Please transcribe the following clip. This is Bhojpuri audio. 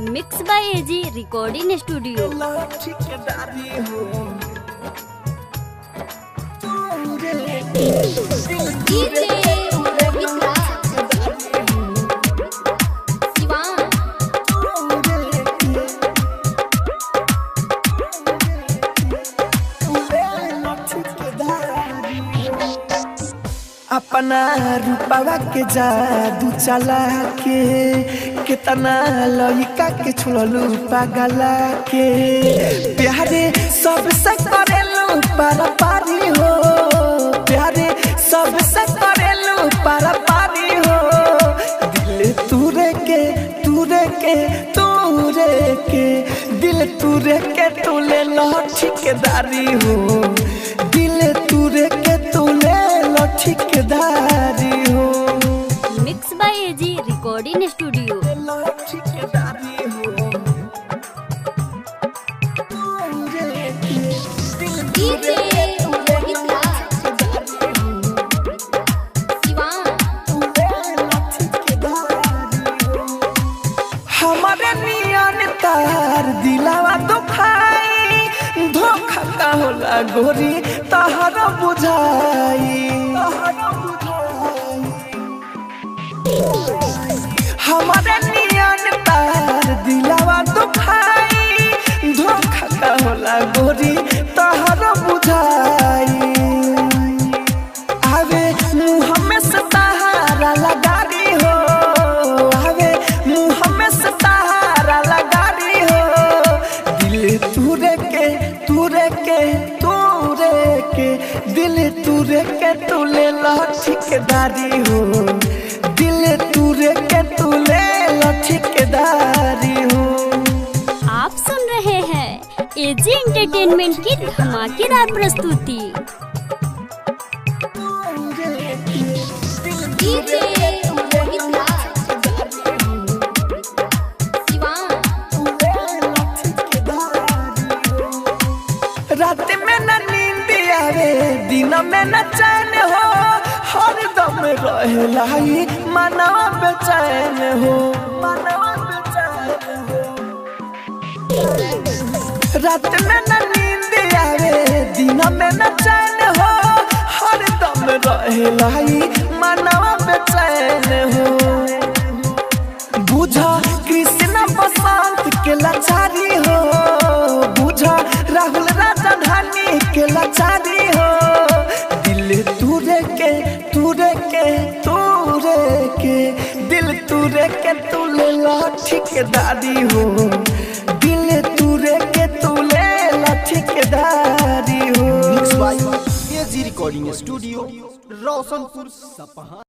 Mix by AG recording studio. अपना रूपवा के जादू चला के कितना लइका के छोड़लू पागला के प्यारे सबसे करेलू पारा पारी हो, प्यारे सबसे करेलू पारा पारी हो। दिल तूरे के तूरे के तूरे के दिल तूरे के तूले लो ठेकेदारी हो, दिल तूरे के तूले लो ठेकेदारी हो। Mix by AG recording studio. हमारे नियन तार दिलावा दुखाई, धोखा का होला गोरी तहरा बुझाई। हमारे नियन तार दिलावा दुखाई, धोखा का होला गोरी तहरा बुझाई। आवे मुँह में से सहारा लगारी हो, आवे मुँह में से सहारा लगारी हो। दिल तूरे के तूरे के तूरे के दिल तूरे के तूले लो ठेकेदारी हो, दिल तूरे के तूले लो ठेकेदारी हो। आप सुन रहे हैं एजी एंटरटेनमेंट की धमाकेदार प्रस्तुति। रात में न नींद आवे दिन में न चैन हो, हर दम रहेला ही मनवा बेचैन हो, मनवा बेचैन हो। रात में न नींद आवे दिन में न चैन हो, हर दम रहेला ही मनवा बेचैन हो। बुझा कृष्ण बसंत के लाचारी हो, बुझा राहुल राजधानी के लाचारी हो। दिल तूरे के तूरे के तूरे के दिल तूरे के तूले लो ठेकेदारी हो, दिल तूरे के तूले लो ठेकेदारी हो। Mix by AG recording studio, Roshanpur Sapaha.